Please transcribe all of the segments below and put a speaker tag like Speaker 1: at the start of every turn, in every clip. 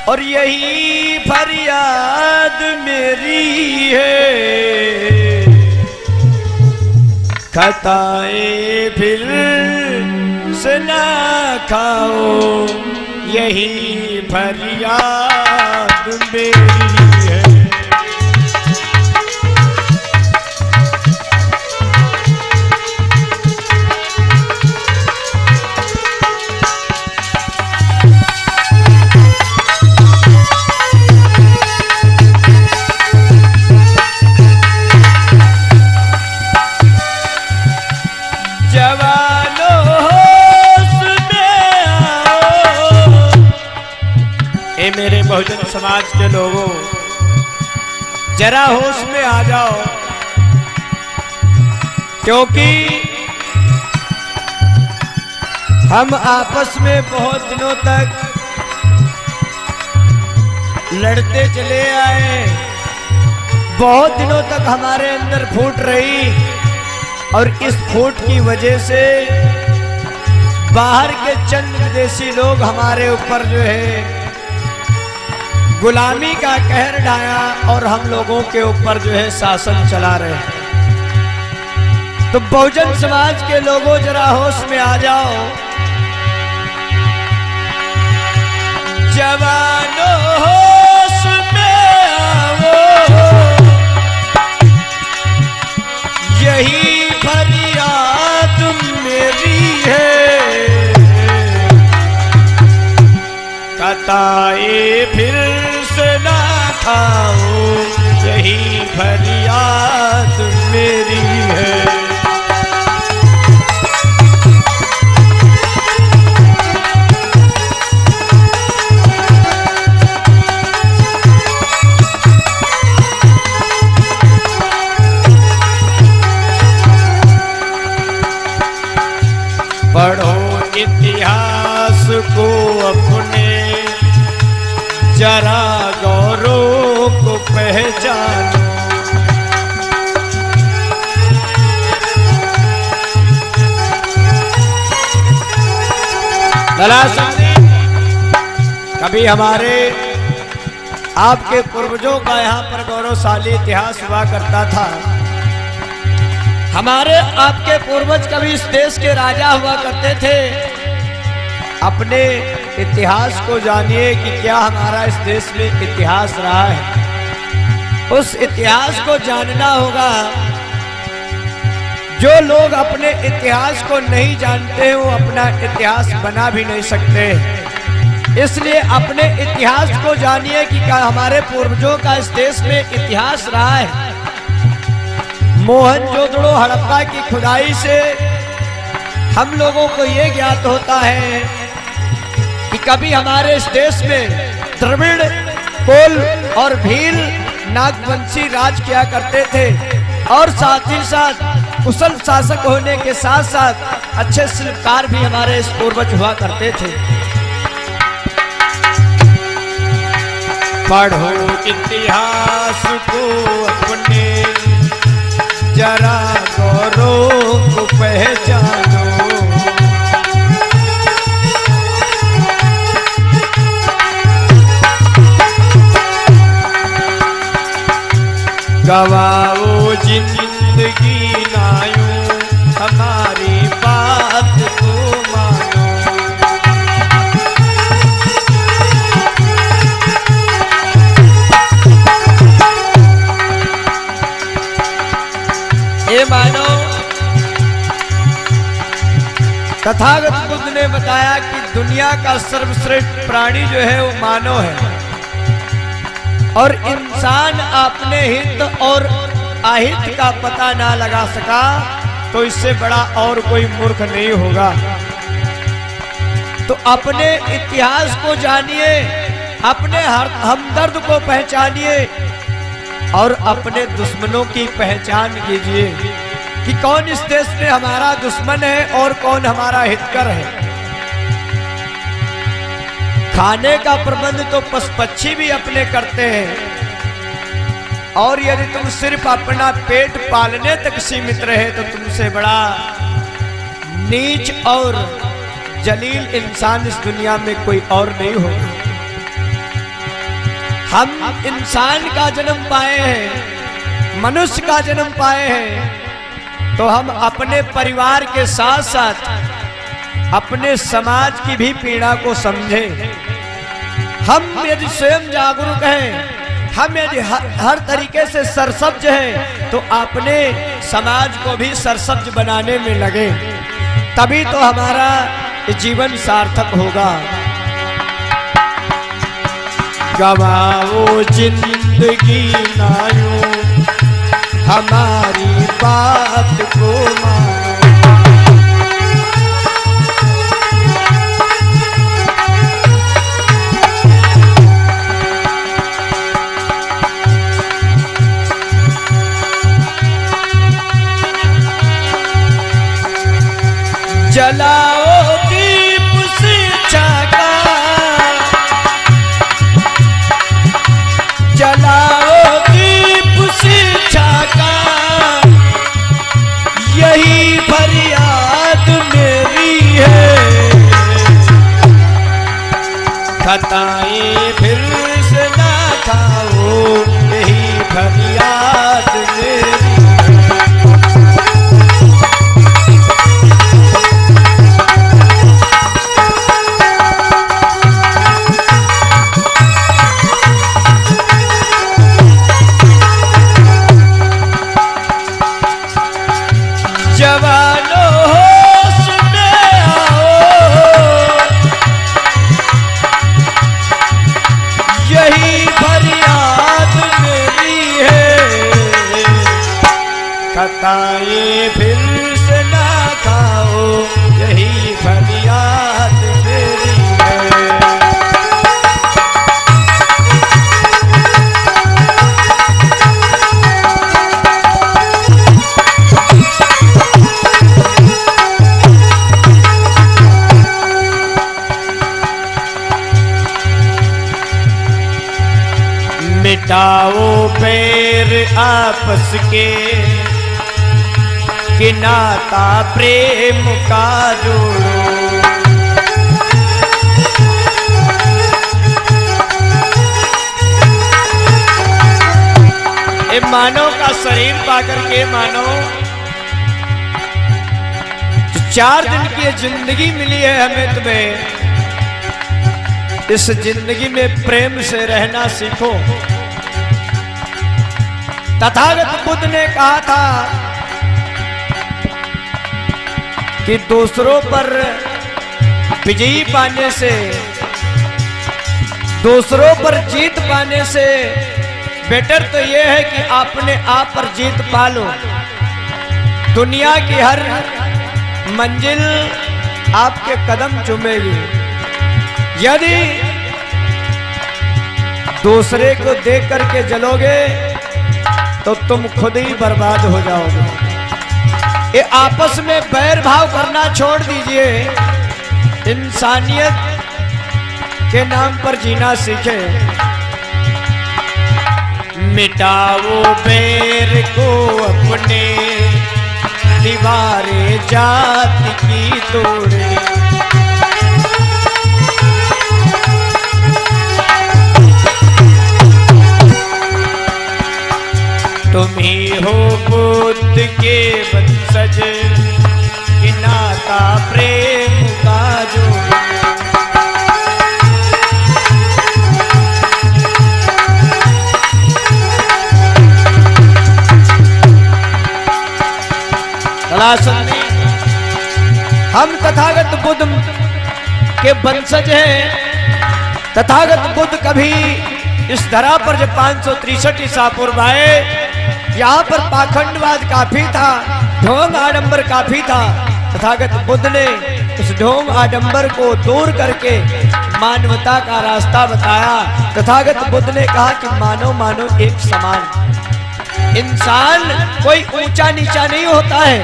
Speaker 1: और यही फरियाद मेरी है, खताएं फिर से ना खाओ, यही फरियाद मेरी है। मेरे बहुजन समाज के लोगों, जरा होश में आ जाओ, क्योंकि हम आपस में बहुत दिनों तक लड़ते चले आए, बहुत दिनों तक हमारे अंदर फूट रही, और इस फूट की वजह से बाहर के चंद विदेशी लोग हमारे ऊपर जो है गुलामी का कहर ढाया और हम लोगों के ऊपर जो है शासन चला रहे हैं। तो बहुजन समाज के लोगों, जरा होश में आ जाओ, जवानों होश में आओ, यही फरियाद मेरी है, खताएं फिर से ना खाओ, यही फरियाद मेरी है। पढ़ो इतिहास को अपने, जरा गौरव को पहचानो, कभी हमारे आपके पूर्वजों का यहाँ पर गौरवशाली इतिहास हुआ करता था। हमारे आपके पूर्वज कभी इस देश के राजा हुआ करते थे। अपने इतिहास को जानिए कि क्या हमारा इस देश में इतिहास रहा है। उस इतिहास को जानना होगा। जो लोग अपने इतिहास को नहीं जानते वो अपना इतिहास बना भी नहीं सकते। इसलिए अपने इतिहास को जानिए कि क्या हमारे पूर्वजों का इस देश में इतिहास रहा है। मोहनजोदड़ो हड़प्पा की खुदाई से हम लोगों को ये ज्ञात होता है कि कभी हमारे इस देश में द्रविड़, कोल और भील नागवंशी राज किया करते थे और साथ ही साथ कुशल शासक होने के साथ साथ अच्छे शिल्पकार भी हमारे इस पूर्वज हुआ करते थे। पढ़ो इतिहास को अपने, जरा गौरव को पहचानो। गवाओ जिंदगी नायूं, हमारी बात को मानो। ये मानो, तथागत बुद्ध ने बताया कि दुनिया का सर्वश्रेष्ठ प्राणी जो है वो मानव है और इंसान अपने हित और अहित का पता ना लगा सका तो इससे बड़ा और कोई मूर्ख नहीं होगा। तो अपने इतिहास को जानिए, अपने हमदर्द को पहचानिए और अपने दुश्मनों की पहचान कीजिए कि कौन इस देश में हमारा दुश्मन है और कौन हमारा हितकर है। खाने का प्रबंध तो पशु-पक्षी भी अपने करते हैं और यदि तुम सिर्फ अपना पेट पालने तक सीमित रहे तो तुमसे बड़ा नीच और जलील इंसान इस दुनिया में कोई और नहीं होगा। हम इंसान का जन्म पाए हैं, मनुष्य का जन्म पाए हैं, तो हम अपने परिवार के साथ साथ अपने समाज की भी पीड़ा को समझें। हम यदि स्वयं जागरूक हैं, हम यदि हर तरीके से सरसब्ज हैं, तो अपने समाज को भी सरसब्ज बनाने में लगे, तभी तो हमारा जीवन सार्थक होगा। गवाओ जिंदगी ना यूं, हमारी बात को मानो। जलाओ दीप शिक्षा का, जलाओ दीप शिक्षा का, यही फरियाद मेरी है। खताएं फिर से ना खाओ, यही फरियाद मेरी है। जवानों होश में आओ, यही फरियाद मेरी है। खताएं फिर से ना खाओ, यही फरियाद मेरी है। मिटाओ पैर आपस के, कि नाता प्रेम का जोड़ो। ये मानव का शरीर पाकर के मानो 4 दिन की जिंदगी मिली है हमें, तुम्हें इस जिंदगी में प्रेम से रहना सीखो। तथागत बुद्ध ने कहा था कि दूसरों पर विजयी पाने से, दूसरों पर जीत पाने से बेटर तो यह है कि अपने आप पर जीत पालो। दुनिया की हर मंजिल आपके कदम चूमेगी। यदि दूसरे को देख करके जलोगे तो तुम खुद ही बर्बाद हो जाओगे। ये आपस में बैर भाव करना छोड़ दीजिए, इंसानियत के नाम पर जीना सीखे। मिटाओ बैर को अपने, दीवारें जाति की तोड़े। तुम ही हो बुद्ध के वंशज, कि नाता प्रेम का जोड़। हम तथागत बुद्ध के वंशज हैं। तथागत बुद्ध कभी इस धरा पर जब 563 ईसा पूर्व आए, यहाँ पर पाखंडवाद काफी था, ढोंग आडंबर काफी था। तथागत बुद्ध ने उस ढोंग आडंबर को दूर करके मानवता का रास्ता बताया। तथागत बुद्ध ने कहा कि मानो मानो एक समान। इंसान कोई ऊंचा नीचा नहीं होता है,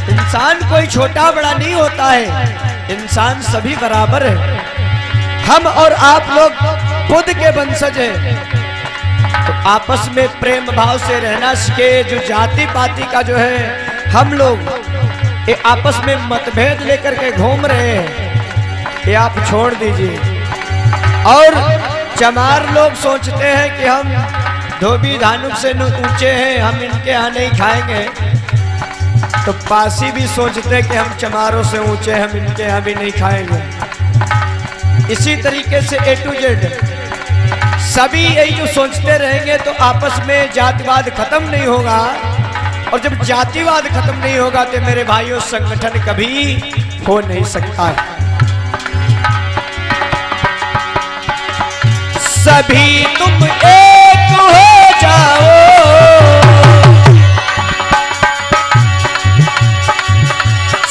Speaker 1: इंसान कोई छोटा बड़ा नहीं होता है, इंसान सभी बराबर है। हम और आप लोग बुद्ध के वंशज हैं, तो आपस में प्रेम भाव से रहना सीखे। जो जाति पाति का जो है हम लोग ये आपस में मतभेद लेकर के घूम रहे हैं, ये आप छोड़ दीजिए। और चमार लोग सोचते हैं कि हम धोबी धानुक से ऊंचे हैं, हम इनके यहाँ नहीं खाएंगे। तो पासी भी सोचते हैं कि हम चमारों से ऊंचे हैं, हम इनके यहाँ भी नहीं खाएंगे। इसी तरीके से A to Z सभी यही जो सोचते रहेंगे तो आपस में जातिवाद खत्म नहीं होगा। और जब जातिवाद खत्म नहीं होगा तो मेरे भाइयों संगठन कभी हो नहीं सकता है। सभी तुम एक हो जाओ,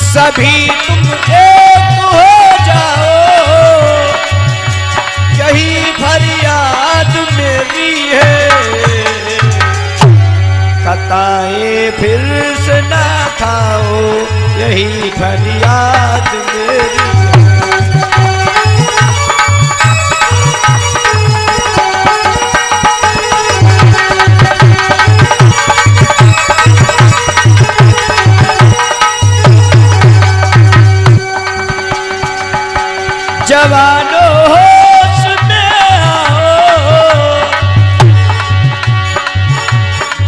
Speaker 1: सभी तुम एक हो जाओ, यही फरियाद मेरी है। खताएं फिर से ना खाओ, यही फरियाद मेरी है। जवानों होश में आओ,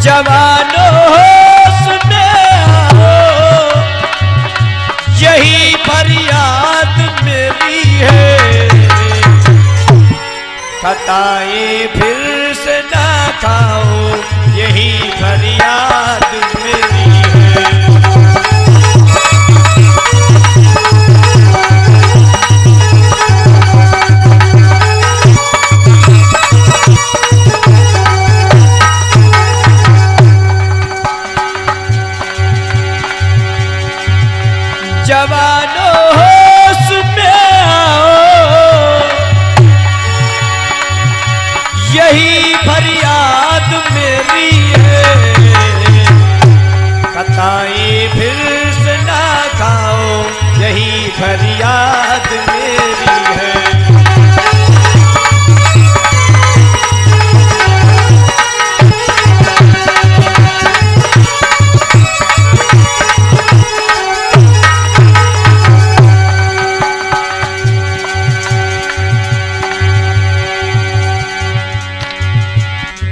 Speaker 1: जवानों होश में आओ, यही फरियाद मेरी है। खताएं फिर से ना खाओ, यही फरियाद मेरी है। जवानों होश में आओ, यही फरियाद मेरी है। खताएं फिर से ना खाओ, यही फरियाद मेरी है।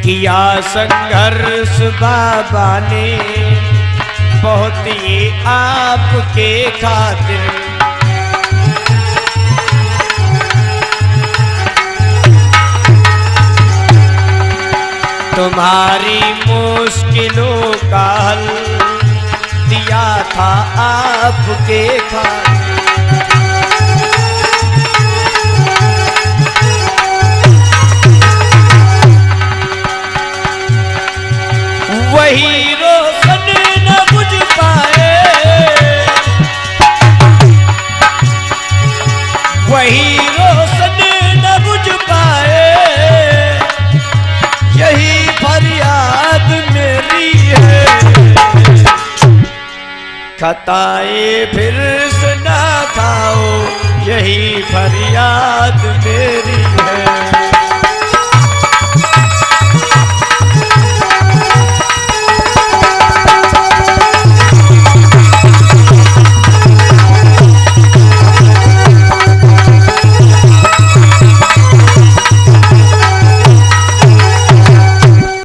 Speaker 1: किया संघर्ष बाबा ने बहुत ही आपके खातिर, तुम्हारी मुश्किलों का हल दिया था आपके खातिर। वही रोशन न बुझ पाए, वही रोशन न बुझ पाए, यही फरियाद मेरी है। खताएं फिर से ना खाओ, यही फरियाद मेरी है।